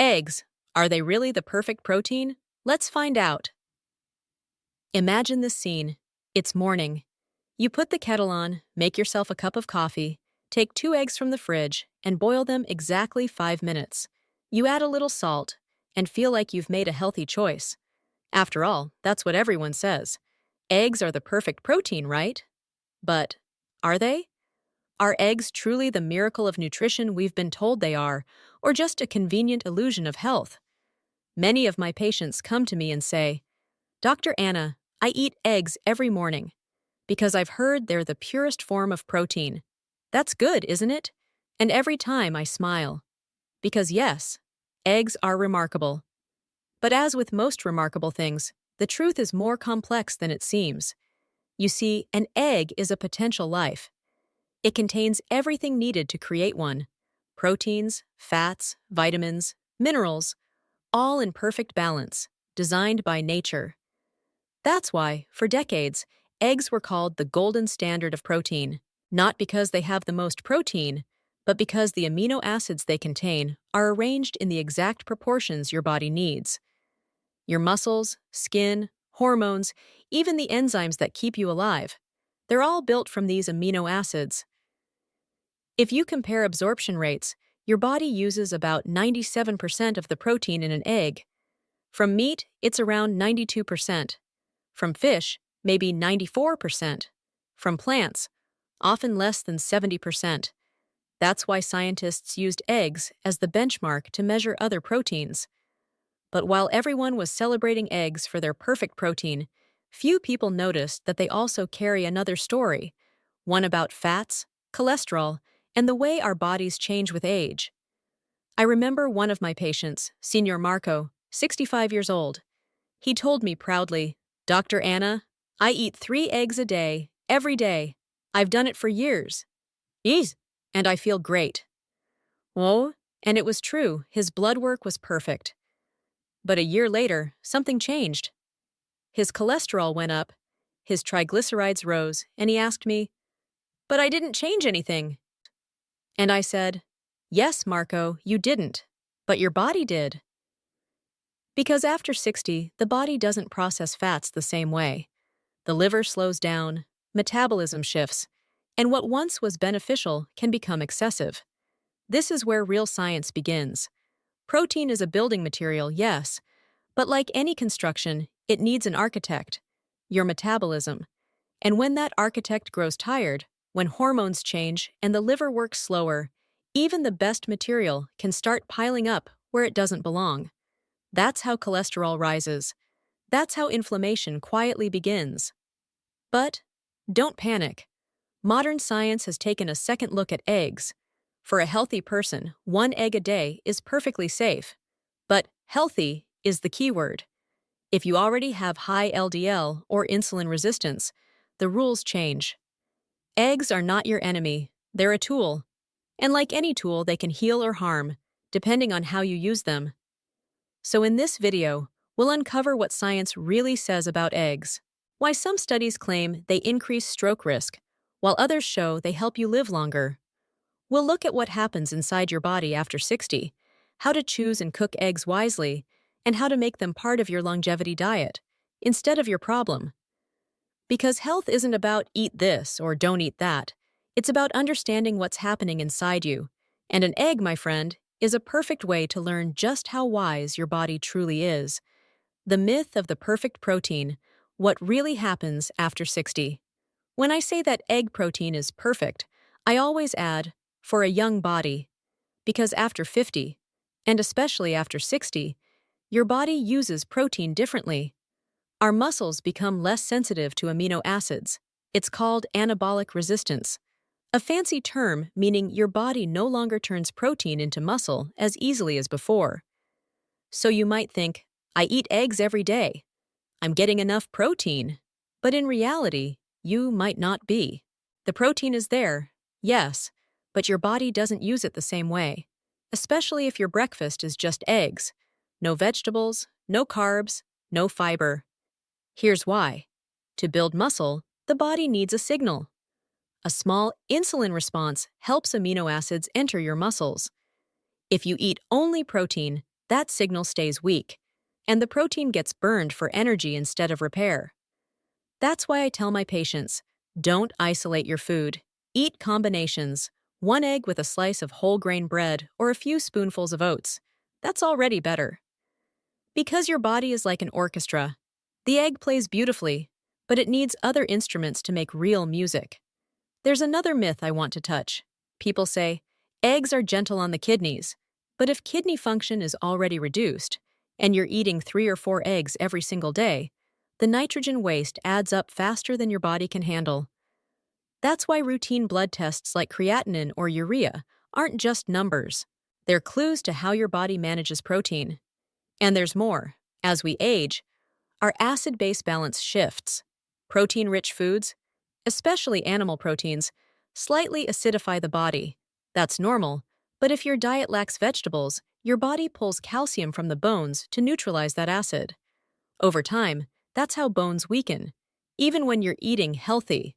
Eggs. Are they really the perfect protein? Let's find out. Imagine this scene. It's morning. You put the kettle on, make yourself a cup of coffee, take 2 eggs from the fridge, and boil them exactly 5 minutes. You add a little salt, and feel like you've made a healthy choice. After all, that's what everyone says. Eggs are the perfect protein, right? But are they? Are eggs truly the miracle of nutrition we've been told they are, or just a convenient illusion of health? Many of my patients come to me and say, Dr. Anna, I eat eggs every morning because I've heard they're the purest form of protein. That's good, isn't it? And every time I smile. Because yes, eggs are remarkable. But as with most remarkable things, the truth is more complex than it seems. You see, an egg is a potential life. It contains everything needed to create one: proteins, fats, vitamins, minerals, all in perfect balance, designed by nature. That's why, for decades, eggs were called the golden standard of protein, not because they have the most protein, but because the amino acids they contain are arranged in the exact proportions your body needs. Your muscles, skin, hormones, even the enzymes that keep you alive, they're all built from these amino acids. If you compare absorption rates, your body uses about 97% of the protein in an egg. From meat, it's around 92%. From fish, maybe 94%. From plants, often less than 70%. That's why scientists used eggs as the benchmark to measure other proteins. But while everyone was celebrating eggs for their perfect protein, few people noticed that they also carry another story, one about fats, cholesterol, and the way our bodies change with age. I remember one of my patients, Senior Marco, 65 years old. He told me proudly, Dr. Anna, I eat 3 eggs a day, every day. I've done it for years. Ease. And I feel great. Oh, and it was true, his blood work was perfect. But a year later, something changed. His cholesterol went up, his triglycerides rose, and he asked me, but I didn't change anything. And I said, yes, Marco, you didn't, but your body did. Because after 60, the body doesn't process fats the same way. The liver slows down, metabolism shifts, and what once was beneficial can become excessive. This is where real science begins. Protein is a building material, yes, but like any construction, it needs an architect, your metabolism. And when that architect grows tired, when hormones change and the liver works slower, even the best material can start piling up where it doesn't belong. That's how cholesterol rises. That's how inflammation quietly begins. But don't panic. Modern science has taken a second look at eggs. For a healthy person, 1 egg a day is perfectly safe. But healthy is the key word. If you already have high LDL or insulin resistance, the rules change. Eggs are not your enemy, they're a tool. And like any tool, they can heal or harm, depending on how you use them. So in this video, we'll uncover what science really says about eggs, why some studies claim they increase stroke risk, while others show they help you live longer. We'll look at what happens inside your body after 60, how to choose and cook eggs wisely, and how to make them part of your longevity diet, instead of your problem. Because health isn't about eat this or don't eat that. It's about understanding what's happening inside you. And an egg, my friend, is a perfect way to learn just how wise your body truly is. The myth of the perfect protein, what really happens after 60. When I say that egg protein is perfect, I always add, for a young body. Because after 50, and especially after 60, your body uses protein differently. Our muscles become less sensitive to amino acids. It's called anabolic resistance, a fancy term meaning your body no longer turns protein into muscle as easily as before. So you might think, I eat eggs every day. I'm getting enough protein. But in reality, you might not be. The protein is there, yes, but your body doesn't use it the same way, especially if your breakfast is just eggs. No vegetables, no carbs, no fiber. Here's why. To build muscle, the body needs a signal. A small insulin response helps amino acids enter your muscles. If you eat only protein, that signal stays weak, and the protein gets burned for energy instead of repair. That's why I tell my patients, don't isolate your food. Eat combinations. One egg with a slice of whole grain bread or a few spoonfuls of oats. That's already better. Because your body is like an orchestra. The egg plays beautifully, but it needs other instruments to make real music. There's another myth I want to touch. People say, eggs are gentle on the kidneys, but if kidney function is already reduced, and you're eating 3 or 4 eggs every single day, the nitrogen waste adds up faster than your body can handle. That's why routine blood tests like creatinine or urea aren't just numbers. They're clues to how your body manages protein. And there's more. As we age, our acid-base balance shifts. Protein-rich foods, especially animal proteins, slightly acidify the body. That's normal, but if your diet lacks vegetables, your body pulls calcium from the bones to neutralize that acid. Over time, that's how bones weaken, even when you're eating healthy.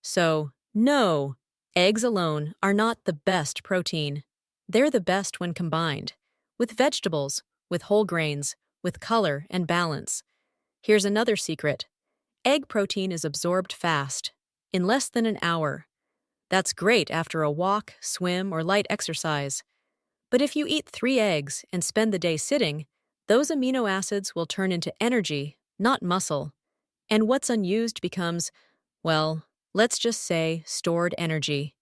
So, no, eggs alone are not the best protein. They're the best when combined, with vegetables, with whole grains, with color and balance. Here's another secret. Egg protein is absorbed fast, in less than an hour. That's great after a walk, swim, or light exercise. But if you eat 3 eggs and spend the day sitting, those amino acids will turn into energy, not muscle. And what's unused becomes, well, let's just say stored energy.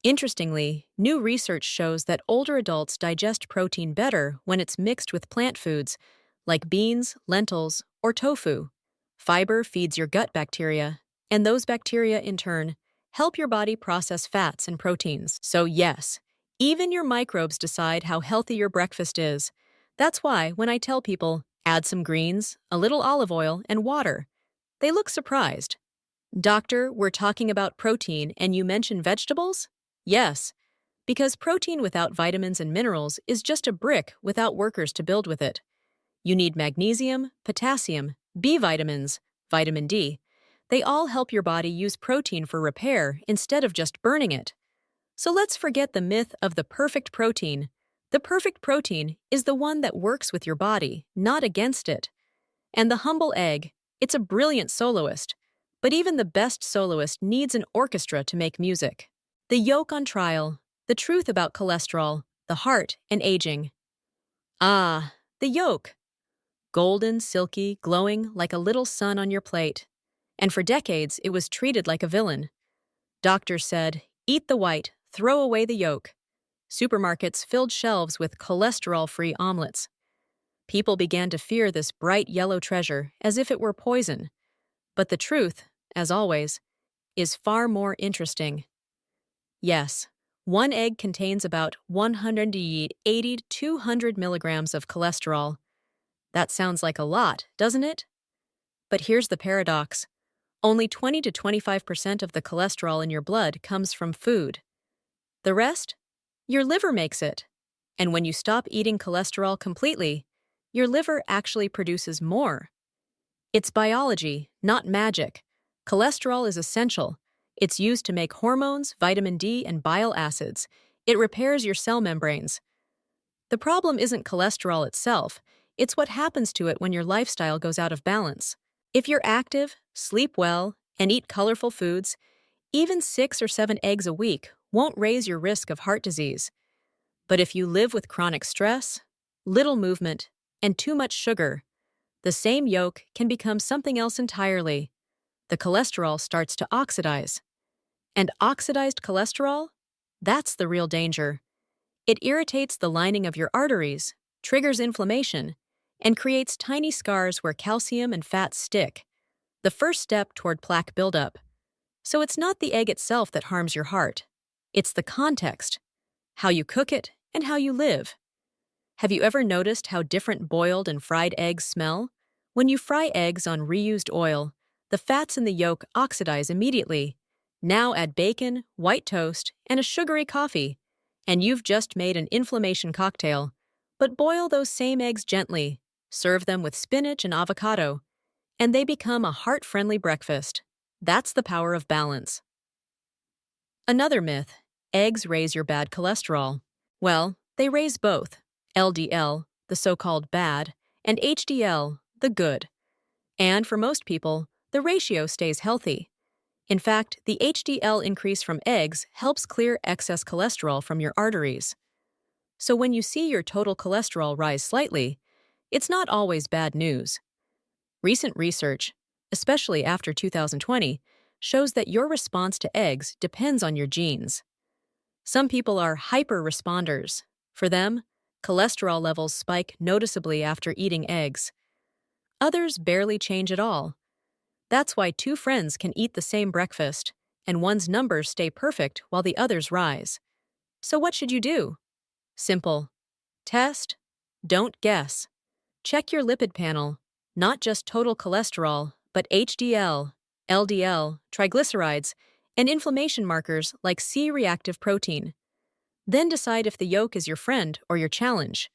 Interestingly, new research shows that older adults digest protein better when it's mixed with plant foods, like beans, lentils, or tofu. Fiber feeds your gut bacteria, and those bacteria, in turn, help your body process fats and proteins. So yes, even your microbes decide how healthy your breakfast is. That's why when I tell people, add some greens, a little olive oil, and water, they look surprised. Doctor, we're talking about protein and you mention vegetables? Yes, because protein without vitamins and minerals is just a brick without workers to build with it. You need magnesium, potassium, B vitamins, vitamin D. They all help your body use protein for repair instead of just burning it. So let's forget the myth of the perfect protein. The perfect protein is the one that works with your body, not against it. And the humble egg, it's a brilliant soloist. But even the best soloist needs an orchestra to make music. The yolk on trial, the truth about cholesterol, the heart, and aging. Ah, the yolk. Golden, silky, glowing like a little sun on your plate. And for decades, it was treated like a villain. Doctors said, eat the white, throw away the yolk. Supermarkets filled shelves with cholesterol-free omelets. People began to fear this bright yellow treasure as if it were poison. But the truth, as always, is far more interesting. Yes, one egg contains about 180 to 200 milligrams of cholesterol. That sounds like a lot, doesn't it? But here's the paradox. Only 20 to 25% of the cholesterol in your blood comes from food. The rest? Your liver makes it. And when you stop eating cholesterol completely, your liver actually produces more. It's biology, not magic. Cholesterol is essential. It's used to make hormones, vitamin D, and bile acids. It repairs your cell membranes. The problem isn't cholesterol itself. It's what happens to it when your lifestyle goes out of balance. If you're active, sleep well, and eat colorful foods, even 6 or 7 eggs a week won't raise your risk of heart disease. But if you live with chronic stress, little movement, and too much sugar, the same yolk can become something else entirely. The cholesterol starts to oxidize. And oxidized cholesterol? That's the real danger. It irritates the lining of your arteries, triggers inflammation, and creates tiny scars where calcium and fats stick, the first step toward plaque buildup. So it's not the egg itself that harms your heart. It's the context, how you cook it, and how you live. Have you ever noticed how different boiled and fried eggs smell? When you fry eggs on reused oil, the fats in the yolk oxidize immediately. Now add bacon, white toast, and a sugary coffee, and you've just made an inflammation cocktail. But boil those same eggs gently, serve them with spinach and avocado, and they become a heart-friendly breakfast. That's the power of balance. Another myth, eggs raise your bad cholesterol. Well, they raise both, LDL, the so-called bad, and HDL, the good. And for most people, the ratio stays healthy. In fact, the HDL increase from eggs helps clear excess cholesterol from your arteries. So when you see your total cholesterol rise slightly, it's not always bad news. Recent research, especially after 2020, shows that your response to eggs depends on your genes. Some people are hyper-responders. For them, cholesterol levels spike noticeably after eating eggs. Others barely change at all. That's why two friends can eat the same breakfast, and one's numbers stay perfect while the other's rise. So what should you do? Simple. Test. Don't guess. Check your lipid panel, not just total cholesterol, but HDL, LDL, triglycerides, and inflammation markers like C-reactive protein. Then decide if the yolk is your friend or your challenge.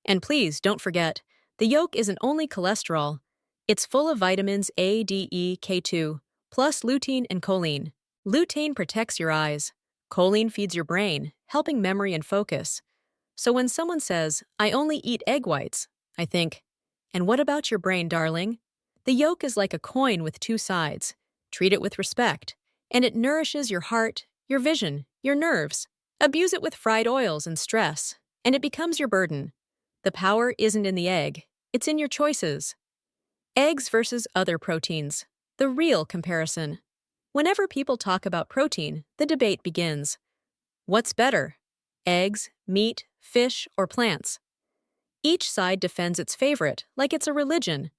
And please don't forget, the yolk isn't only cholesterol. It's full of vitamins A, D, E, K2, plus lutein and choline. Lutein protects your eyes. Choline feeds your brain, helping memory and focus. So when someone says, "I only eat egg whites," I think, and what about your brain, darling? The yolk is like a coin with two sides. Treat it with respect, and it nourishes your heart, your vision, your nerves. Abuse it with fried oils and stress, and it becomes your burden. The power isn't in the egg, it's in your choices. Eggs versus other proteins. The real comparison. Whenever people talk about protein, the debate begins. What's better? Eggs, meat, fish, or plants? Each side defends its favorite, like it's a religion.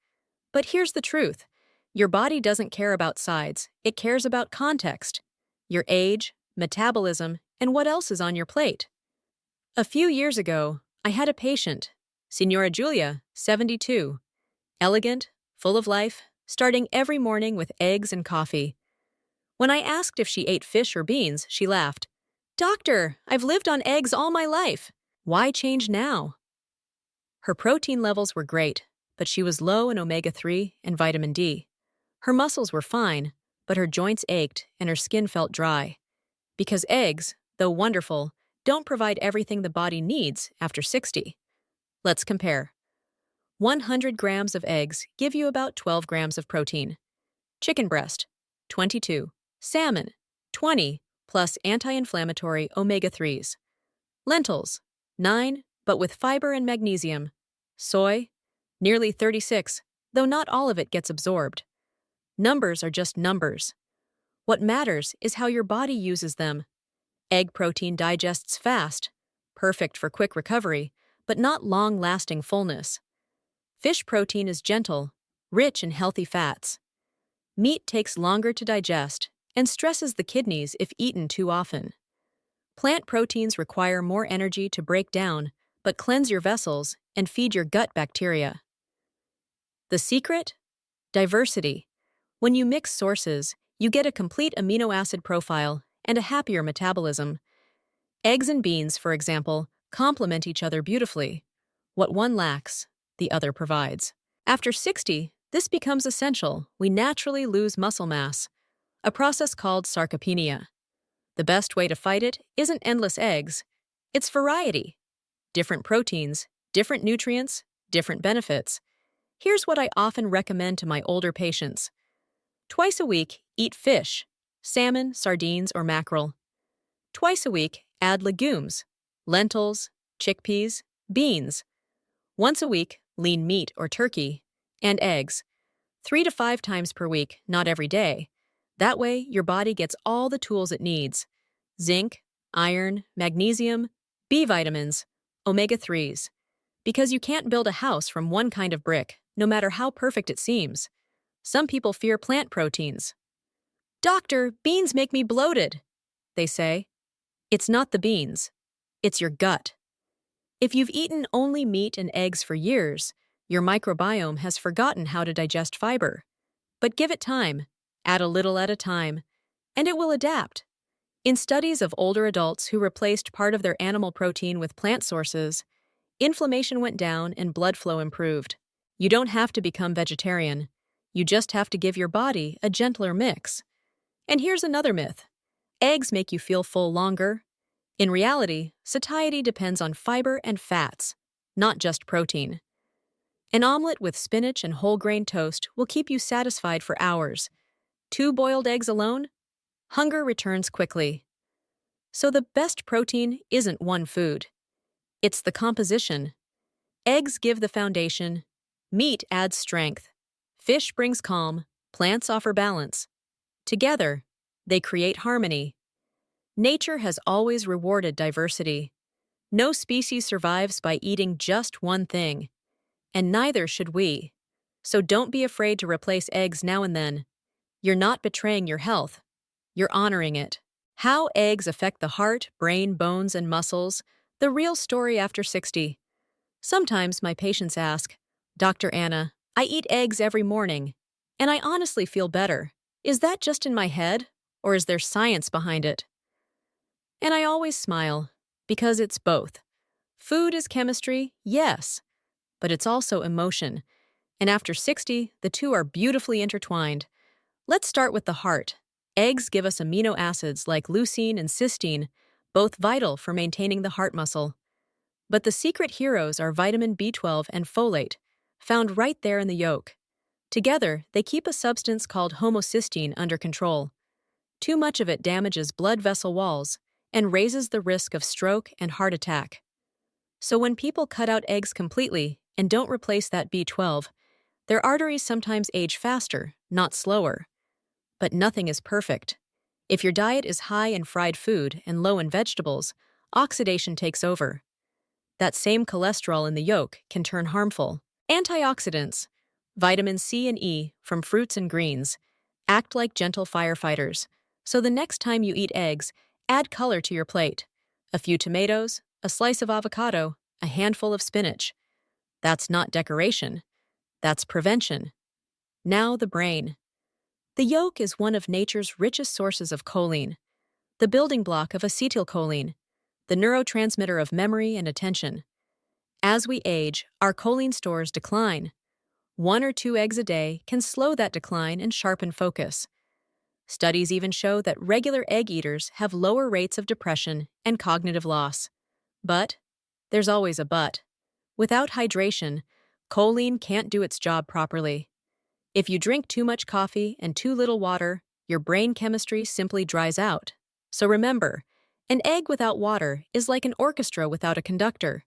But here's the truth. Your body doesn't care about sides, it cares about context. Your age, metabolism, and what else is on your plate. A few years ago, I had a patient, Signora Julia, 72. Elegant, full of life, starting every morning with eggs and coffee. When I asked if she ate fish or beans, she laughed. "Doctor, I've lived on eggs all my life. Why change now?" Her protein levels were great, but she was low in omega-3 and vitamin D. Her muscles were fine, but her joints ached and her skin felt dry. Because eggs, though wonderful, don't provide everything the body needs after 60. Let's compare. 100 grams of eggs give you about 12 grams of protein. Chicken breast, 22. Salmon, 20, plus anti-inflammatory omega-3s. Lentils, 9, but with fiber and magnesium. Soy, nearly 36, though not all of it gets absorbed. Numbers are just numbers. What matters is how your body uses them. Egg protein digests fast, perfect for quick recovery, but not long-lasting fullness. Fish protein is gentle, rich in healthy fats. Meat takes longer to digest and stresses the kidneys if eaten too often. Plant proteins require more energy to break down, but cleanse your vessels and feed your gut bacteria. The secret? Diversity. When you mix sources, you get a complete amino acid profile and a happier metabolism. Eggs and beans, for example, complement each other beautifully. What one lacks, the other provides. After 60, this becomes essential. We naturally lose muscle mass, a process called sarcopenia. The best way to fight it isn't endless eggs, it's variety. Different proteins, different nutrients, different benefits. Here's what I often recommend to my older patients. Twice a week, eat fish, salmon, sardines, or mackerel. Twice a week, add legumes, lentils, chickpeas, beans. Once a week, lean meat or turkey, and eggs. 3 to 5 times per week, not every day. That way, your body gets all the tools it needs. Zinc, iron, magnesium, B vitamins, omega-3s. Because you can't build a house from one kind of brick, no matter how perfect it seems. Some people fear plant proteins. "Doctor, beans make me bloated," they say. It's not the beans. It's your gut. If you've eaten only meat and eggs for years, your microbiome has forgotten how to digest fiber. But give it time, add a little at a time, and it will adapt. In studies of older adults who replaced part of their animal protein with plant sources, inflammation went down and blood flow improved. You don't have to become vegetarian. You just have to give your body a gentler mix. And here's another myth. Eggs make you feel full longer. In reality, satiety depends on fiber and fats, not just protein. An omelet with spinach and whole grain toast will keep you satisfied for hours. 2 boiled eggs alone? Hunger returns quickly. So the best protein isn't one food. It's the composition. Eggs give the foundation. Meat adds strength. Fish brings calm. Plants offer balance. Together, they create harmony. Nature has always rewarded diversity. No species survives by eating just one thing, and neither should we. So don't be afraid to replace eggs now and then. You're not betraying your health. You're honoring it. How eggs affect the heart, brain, bones, and muscles. The real story after 60. Sometimes my patients ask, Dr. Anna, I eat eggs every morning, and I honestly feel better. Is that just in my head, or is there science behind it? And I always smile, because it's both. Food is chemistry, yes, but it's also emotion. And after 60, the two are beautifully intertwined. Let's start with the heart. Eggs give us amino acids like leucine and cysteine, both vital for maintaining the heart muscle. But the secret heroes are vitamin B12 and folate, found right there in the yolk. Together, they keep a substance called homocysteine under control. Too much of it damages blood vessel walls and raises the risk of stroke and heart attack. So when people cut out eggs completely and don't replace that B12, their arteries sometimes age faster, not slower. But nothing is perfect. If your diet is high in fried food and low in vegetables, oxidation takes over. That same cholesterol in the yolk can turn harmful. Antioxidants, vitamin C and E from fruits and greens, act like gentle firefighters. So the next time you eat eggs, add color to your plate. A few tomatoes, a slice of avocado, a handful of spinach. That's not decoration. That's prevention. Now the brain. The yolk is one of nature's richest sources of choline, the building block of acetylcholine, the neurotransmitter of memory and attention. As we age, our choline stores decline. 1 or 2 eggs a day can slow that decline and sharpen focus. Studies even show that regular egg eaters have lower rates of depression and cognitive loss. But there's always a but. Without hydration, choline can't do its job properly. If you drink too much coffee and too little water, your brain chemistry simply dries out. So remember, an egg without water is like an orchestra without a conductor.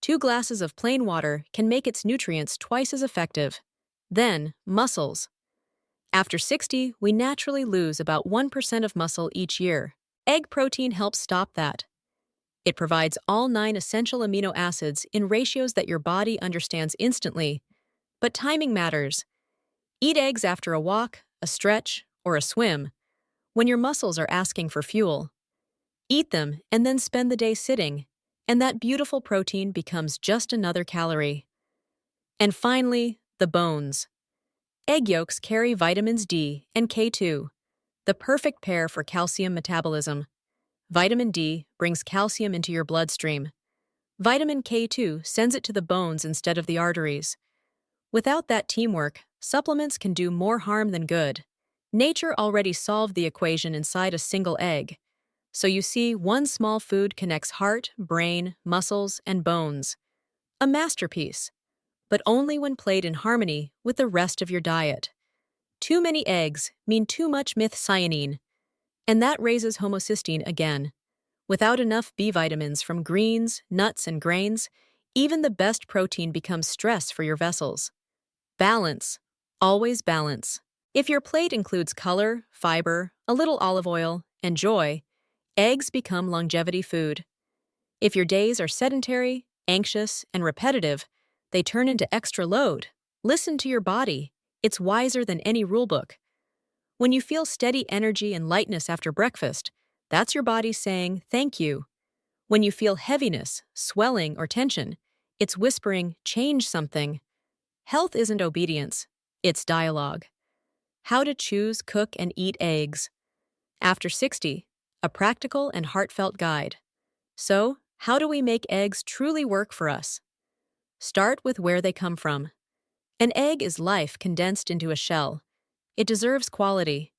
2 glasses of plain water can make its nutrients twice as effective. Then, muscles. After 60, we naturally lose about 1% of muscle each year. Egg protein helps stop that. It provides all 9 essential amino acids in ratios that your body understands instantly. But timing matters. Eat eggs after a walk, a stretch, or a swim, when your muscles are asking for fuel. Eat them and then spend the day sitting, and that beautiful protein becomes just another calorie. And finally, the bones. Egg yolks carry vitamins D and K2, the perfect pair for calcium metabolism. Vitamin D brings calcium into your bloodstream. Vitamin K2 sends it to the bones instead of the arteries. Without that teamwork, supplements can do more harm than good. Nature already solved the equation inside a single egg. So you see, one small food connects heart, brain, muscles, and bones. A masterpiece, but only when played in harmony with the rest of your diet. Too many eggs mean too much methionine, and that raises homocysteine again. Without enough B vitamins from greens, nuts, and grains, even the best protein becomes stress for your vessels. Balance. Always balance. If your plate includes color, fiber, a little olive oil, and joy, eggs become longevity food. If your days are sedentary, anxious, and repetitive, they turn into extra load. Listen to your body. It's wiser than any rulebook. When you feel steady energy and lightness after breakfast, that's your body saying, thank you. When you feel heaviness, swelling, or tension, it's whispering, change something. Health isn't obedience, it's dialogue. How to choose, cook, and eat eggs. After 60, a practical and heartfelt guide. So, how do we make eggs truly work for us? Start with where they come from. An egg is life condensed into a shell. It deserves quality.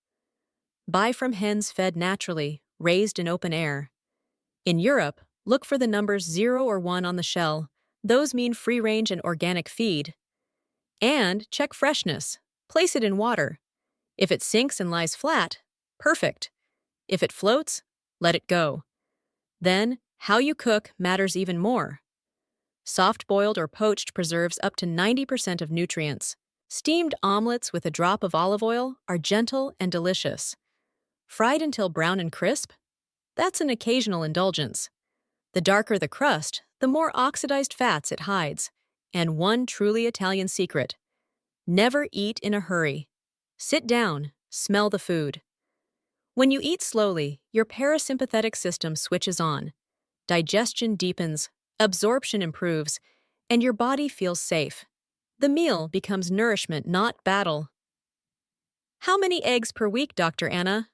Buy from hens fed naturally, raised in open air. In Europe, look for the numbers 0 or 1 on the shell. Those mean free-range and organic feed. And check freshness. Place it in water. If it sinks and lies flat, perfect. If it floats, let it go. Then, how you cook matters even more. Soft-boiled or poached preserves up to 90% of nutrients. Steamed omelets with a drop of olive oil are gentle and delicious. Fried until brown and crisp? That's an occasional indulgence. The darker the crust, the more oxidized fats it hides. And one truly Italian secret: never eat in a hurry. Sit down, smell the food. When you eat slowly, your parasympathetic system switches on. Digestion deepens, absorption improves, and your body feels safe. The meal becomes nourishment, not battle. How many eggs per week, Dr. Anna?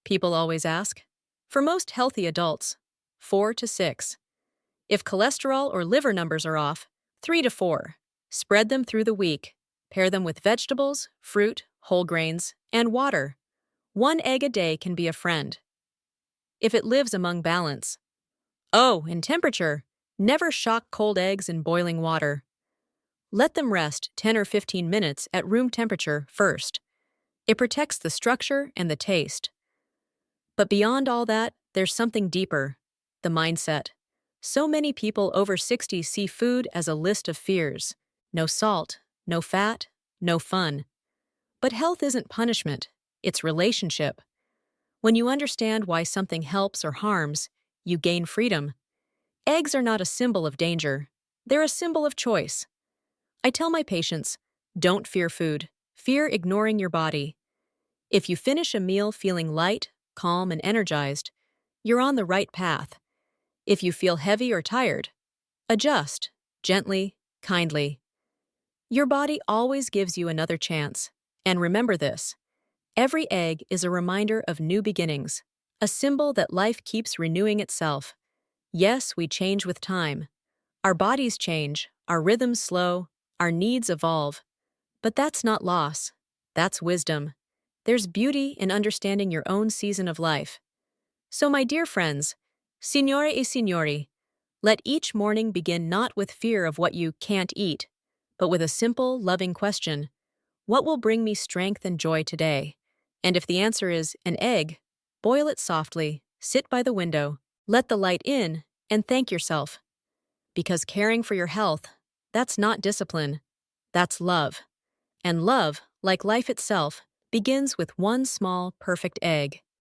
People always ask. For most healthy adults, 4 to 6. If cholesterol or liver numbers are off, 3 to 4. Spread them through the week. Pair them with vegetables, fruit, whole grains, and water. 1 egg a day can be a friend. If it lives among balance. Oh, in temperature, never shock cold eggs in boiling water. Let them rest 10 or 15 minutes at room temperature first. It protects the structure and the taste. But beyond all that, there's something deeper: the mindset. So many people over 60 see food as a list of fears. No salt, no fat, no fun. But health isn't punishment, it's relationship. When you understand why something helps or harms, you gain freedom. Eggs are not a symbol of danger, they're a symbol of choice. I tell my patients, don't fear food, fear ignoring your body. If you finish a meal feeling light, calm, and energized, you're on the right path. If you feel heavy or tired, adjust, gently, kindly. Your body always gives you another chance. And remember this: every egg is a reminder of new beginnings, a symbol that life keeps renewing itself. Yes, we change with time. Our bodies change, our rhythms slow, our needs evolve. But that's not loss. That's wisdom. There's beauty in understanding your own season of life. So, my dear friends, signore e signori, let each morning begin not with fear of what you can't eat, but with a simple, loving question: what will bring me strength and joy today? And if the answer is an egg, boil it softly, sit by the window, let the light in, and thank yourself. Because caring for your health, that's not discipline, that's love. And love, like life itself, begins with one small, perfect egg.